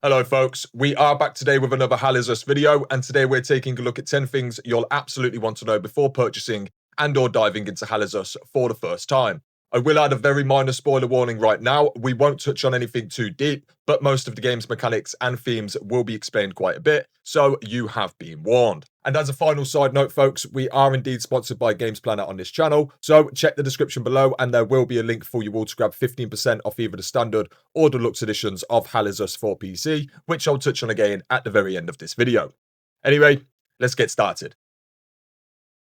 Hello folks, we are back today with another Hadea video, and today we're taking a look at 10 things you'll absolutely want to know before purchasing and or diving into Hadea for the first time. I will add a very minor spoiler warning right now. We won't touch on anything too deep, but most of the game's mechanics and themes will be explained quite a bit, so you have been warned. And as a final side note folks, we are indeed sponsored by Games Planner on this channel, so check the description below and there will be a link for you all to grab 15% off either the standard or deluxe editions of Hadea for PC, which I'll touch on again at the very end of this video. Anyway, let's get started.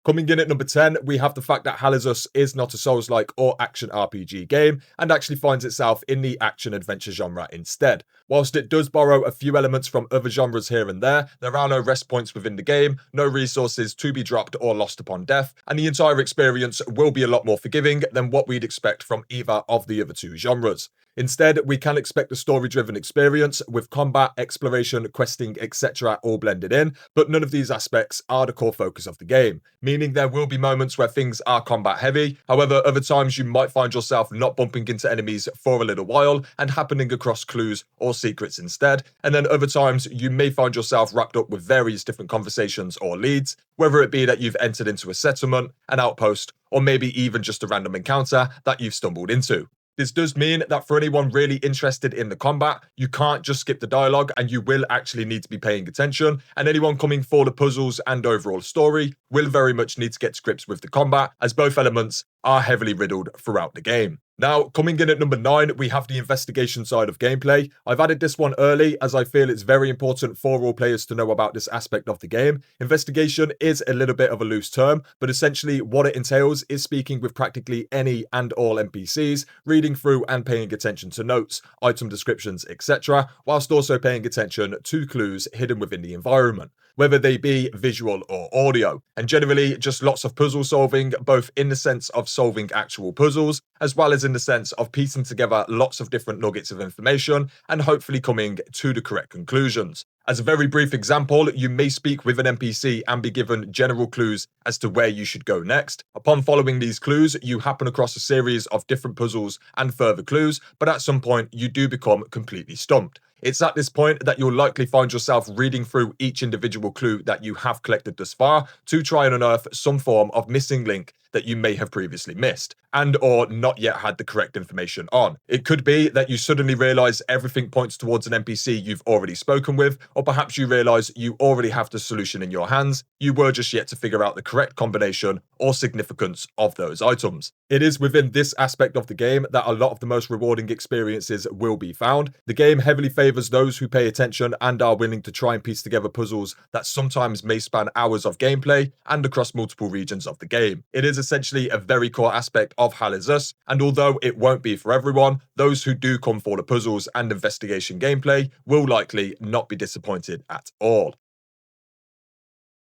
Coming in at number 10, we have the fact that Hadea is not a Souls-like or action RPG game and actually finds itself in the action-adventure genre instead. Whilst it does borrow a few elements from other genres here and there are no rest points within the game, no resources to be dropped or lost upon death, and the entire experience will be a lot more forgiving than what we'd expect from either of the other two genres. Instead, we can expect a story-driven experience with combat, exploration, questing, etc. all blended in, but none of these aspects are the core focus of the game, meaning there will be moments where things are combat heavy. However, other times you might find yourself not bumping into enemies for a little while and happening across clues or secrets instead, and then other times you may find yourself wrapped up with various different conversations or leads, whether it be that you've entered into a settlement, an outpost, or maybe even just a random encounter that you've stumbled into. This does mean that for anyone really interested in the combat, you can't just skip the dialogue and you will actually need to be paying attention, and anyone coming for the puzzles and overall story will very much need to get to grips with the combat, as both elements are heavily riddled throughout the game. Now, coming in at number 9, we have the investigation side of gameplay. I've added this one early as I feel it's very important for all players to know about this aspect of the game. Investigation is a little bit of a loose term, but essentially what it entails is speaking with practically any and all NPCs, reading through and paying attention to notes, item descriptions, etc., whilst also paying attention to clues hidden within the environment, whether they be visual or audio, and generally just lots of puzzle solving, both in the sense of solving actual puzzles, as well as in the sense of piecing together lots of different nuggets of information and hopefully coming to the correct conclusions. As a very brief example, you may speak with an NPC and be given general clues as to where you should go next. Upon following these clues, you happen across a series of different puzzles and further clues, but at some point you do become completely stumped. It's at this point that you'll likely find yourself reading through each individual clue that you have collected thus far to try and unearth some form of missing link that you may have previously missed and or not yet had the correct information on. It could be that you suddenly realize everything points towards an NPC you've already spoken with, or perhaps you realize you already have the solution in your hands. You were just yet to figure out the correct combination or significance of those items. It is within this aspect of the game that a lot of the most rewarding experiences will be found. The game heavily favors those who pay attention and are willing to try and piece together puzzles that sometimes may span hours of gameplay and across multiple regions of the game. It is essentially a very core aspect of Hadea, and although it won't be for everyone, those who do come for the puzzles and investigation gameplay will likely not be disappointed at all.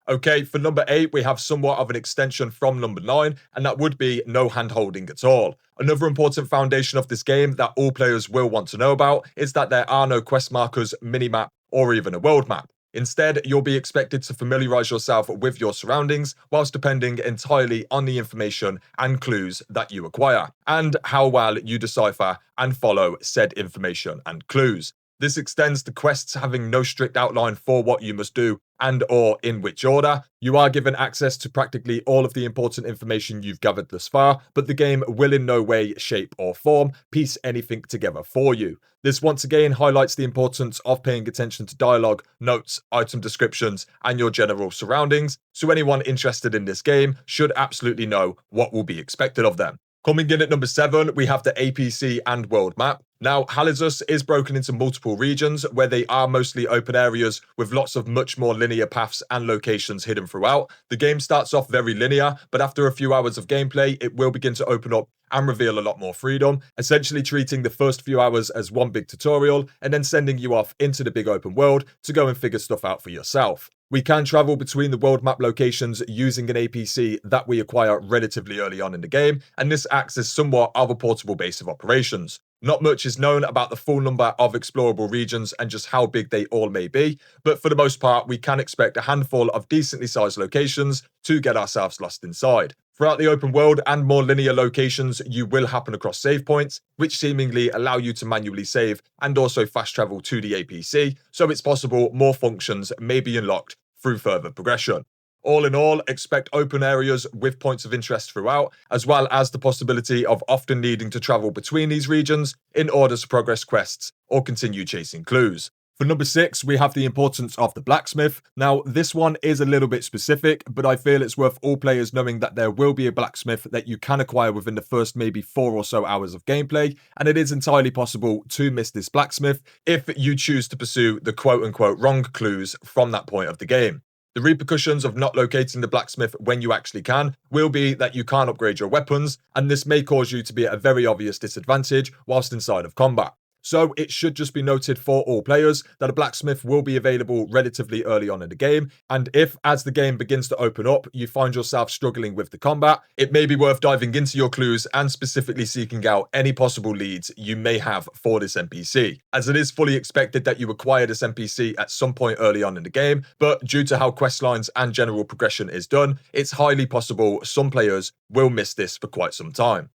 Okay, for number 8, we have somewhat of an extension from number 9, and that would be no hand-holding at all. Another important foundation of this game that all players will want to know about is that there are no quest markers, minimap, or even a world map. Instead, you'll be expected to familiarize yourself with your surroundings whilst depending entirely on the information and clues that you acquire, and how well you decipher and follow said information and clues. This extends to quests having no strict outline for what you must do and or in which order. You are given access to practically all of the important information you've gathered thus far, but the game will in no way, shape or form piece anything together for you. This once again highlights the importance of paying attention to dialogue, notes, item descriptions, and your general surroundings, so anyone interested in this game should absolutely know what will be expected of them. Coming in at number 7, we have the APC and World Map. Now, Hadea is broken into multiple regions where they are mostly open areas with lots of much more linear paths and locations hidden throughout. The game starts off very linear, but after a few hours of gameplay, it will begin to open up and reveal a lot more freedom, essentially treating the first few hours as one big tutorial and then sending you off into the big open world to go and figure stuff out for yourself. We can travel between the world map locations using an APC that we acquire relatively early on in the game, and this acts as somewhat of a portable base of operations. Not much is known about the full number of explorable regions and just how big they all may be, but for the most part we can expect a handful of decently sized locations to get ourselves lost inside. Throughout the open world and more linear locations, you will happen across save points, which seemingly allow you to manually save and also fast travel to the APC, so it's possible more functions may be unlocked through further progression. All in all, expect open areas with points of interest throughout, as well as the possibility of often needing to travel between these regions in order to progress quests or continue chasing clues. For number 6, we have the importance of the Blacksmith. Now, this one is a little bit specific, but I feel it's worth all players knowing that there will be a Blacksmith that you can acquire within the first maybe 4 or so hours of gameplay, and it is entirely possible to miss this Blacksmith if you choose to pursue the quote-unquote wrong clues from that point of the game. The repercussions of not locating the Blacksmith when you actually can will be that you can't upgrade your weapons, and this may cause you to be at a very obvious disadvantage whilst inside of combat. So it should just be noted for all players that a Blacksmith will be available relatively early on in the game, and if, as the game begins to open up, you find yourself struggling with the combat, it may be worth diving into your clues and specifically seeking out any possible leads you may have for this NPC, as it is fully expected that you acquire this NPC at some point early on in the game, but due to how questlines and general progression is done, it's highly possible some players will miss this for quite some time.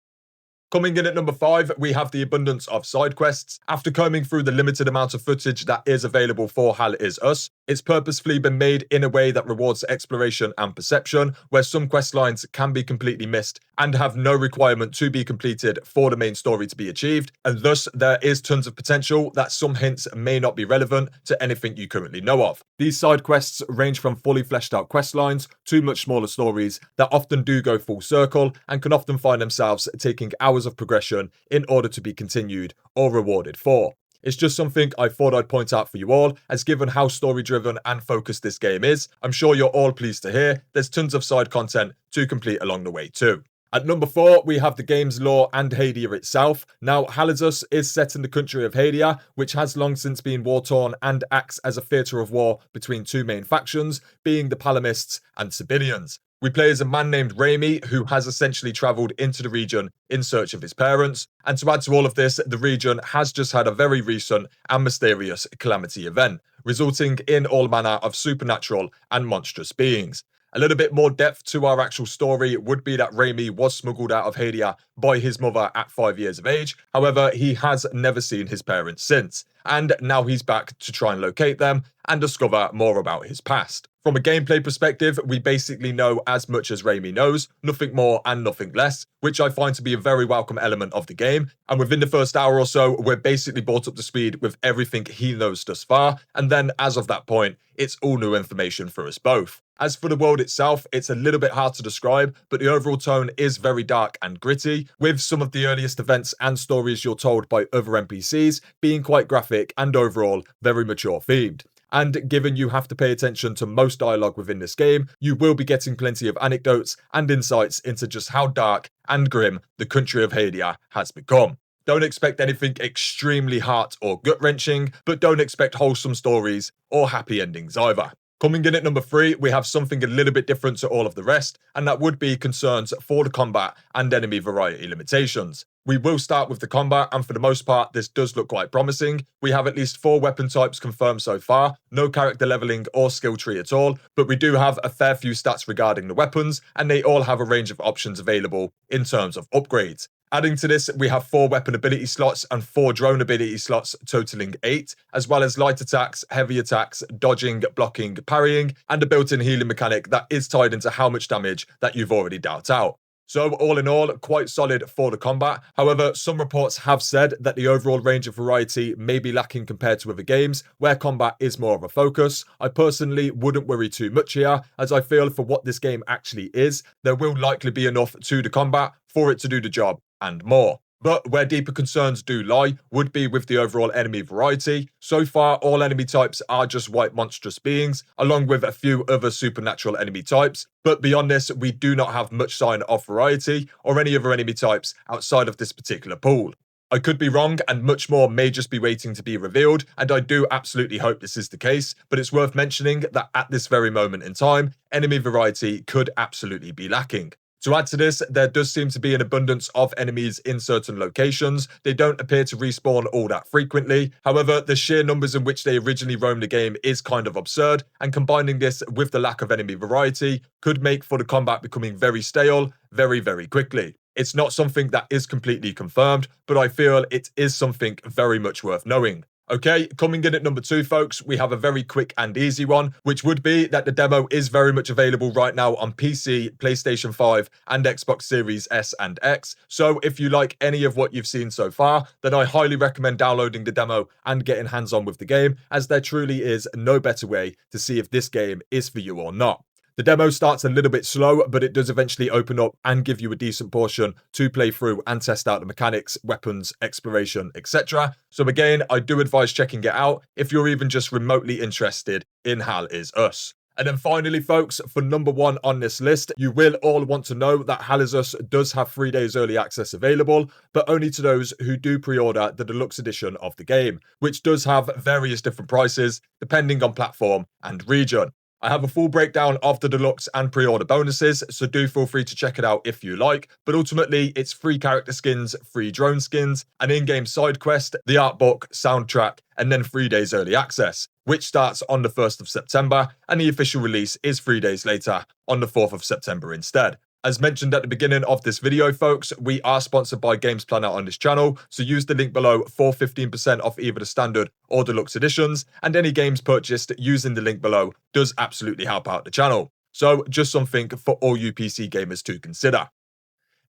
Coming in at number 5, we have the abundance of side quests. After combing through the limited amount of footage that is available for Hal Is Us, it's purposefully been made in a way that rewards exploration and perception, where some quest lines can be completely missed and have no requirement to be completed for the main story to be achieved, and thus there is tons of potential that some hints may not be relevant to anything you currently know of. These side quests range from fully fleshed out quest lines to much smaller stories that often do go full circle and can often find themselves taking hours of progression in order to be continued or rewarded for. It's just something I thought I'd point out for you all, as given how story driven and focused this game is, I'm sure you're all pleased to hear there's tons of side content to complete along the way too. At number 4, we have the game's lore and Hadea itself. Now, Hal Is Us is set in the country of Hadea, which has long since been war-torn and acts as a theatre of war between two main factions, being the Palamists and Civilians. We play as a man named Raimi, who has essentially travelled into the region in search of his parents. And to add to all of this, the region has just had a very recent and mysterious calamity event, resulting in all manner of supernatural and monstrous beings. A little bit more depth to our actual story would be that Raimi was smuggled out of Hadea by his mother at 5 years of age. However, he has never seen his parents since, and now he's back to try and locate them and discover more about his past. From a gameplay perspective, we basically know as much as Raimi knows, nothing more and nothing less, which I find to be a very welcome element of the game. And within the first hour or so, we're basically brought up to speed with everything he knows thus far, and then as of that point, it's all new information for us both. As for the world itself, it's a little bit hard to describe, but the overall tone is very dark and gritty, with some of the earliest events and stories you're told by other NPCs being quite graphic and overall very mature themed. And given you have to pay attention to most dialogue within this game, you will be getting plenty of anecdotes and insights into just how dark and grim the country of Hadea has become. Don't expect anything extremely heart or gut-wrenching, but don't expect wholesome stories or happy endings either. Coming in at number 3, we have something a little bit different to all of the rest, and that would be concerns for the combat and enemy variety limitations. We will start with the combat, and for the most part, this does look quite promising. We have at least 4 weapon types confirmed so far, no character leveling or skill tree at all, but we do have a fair few stats regarding the weapons, and they all have a range of options available in terms of upgrades. Adding to this, we have 4 weapon ability slots and 4 drone ability slots, totaling 8, as well as light attacks, heavy attacks, dodging, blocking, parrying, and a built-in healing mechanic that is tied into how much damage that you've already dealt out. So all in all, quite solid for the combat. However, some reports have said that the overall range of variety may be lacking compared to other games, where combat is more of a focus. I personally wouldn't worry too much here, as I feel for what this game actually is, there will likely be enough to the combat for it to do the job and more. But where deeper concerns do lie would be with the overall enemy variety. So far, all enemy types are just white monstrous beings, along with a few other supernatural enemy types. But beyond this, we do not have much sign of variety or any other enemy types outside of this particular pool. I could be wrong, and much more may just be waiting to be revealed, and I do absolutely hope this is the case, but it's worth mentioning that at this very moment in time, enemy variety could absolutely be lacking. To add to this, there does seem to be an abundance of enemies in certain locations. They don't appear to respawn all that frequently. However, the sheer numbers in which they originally roam the game is kind of absurd, and combining this with the lack of enemy variety could make for the combat becoming very stale very, very quickly. It's not something that is completely confirmed, but I feel it is something very much worth knowing. Okay, coming in at number 2, folks, we have a very quick and easy one, which would be that the demo is very much available right now on PC, PlayStation 5, and Xbox Series S and X. So if you like any of what you've seen so far, then I highly recommend downloading the demo and getting hands-on with the game, as there truly is no better way to see if this game is for you or not. The demo starts a little bit slow, but it does eventually open up and give you a decent portion to play through and test out the mechanics, weapons, exploration, etc. So again, I do advise checking it out if you're even just remotely interested in Hal is Us. And then finally, folks, for number 1 on this list, you will all want to know that Hal is Us does have 3 days early access available, but only to those who do pre-order the deluxe edition of the game, which does have various different prices depending on platform and region. I have a full breakdown of the deluxe and pre-order bonuses, so do feel free to check it out if you like, but ultimately it's free character skins, free drone skins, an in-game side quest, the art book, soundtrack, and then 3 days early access, which starts on the 1st of September, and the official release is 3 days later, on the 4th of September instead. As mentioned at the beginning of this video, folks, we are sponsored by Games Planner on this channel, so use the link below for 15% off either the standard or deluxe editions, and any games purchased using the link below does absolutely help out the channel. So just something for all you PC gamers to consider.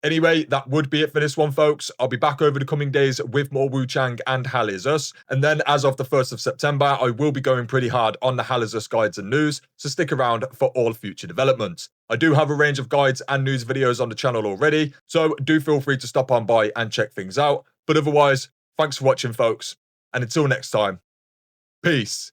Anyway, that would be it for this one, folks. I'll be back over the coming days with more Wu Chang and Hal is Us. And then as of the 1st of September, I will be going pretty hard on the Hal is Us guides and news, so stick around for all future developments. I do have a range of guides and news videos on the channel already, so do feel free to stop on by and check things out. But otherwise, thanks for watching, folks. And until next time, peace.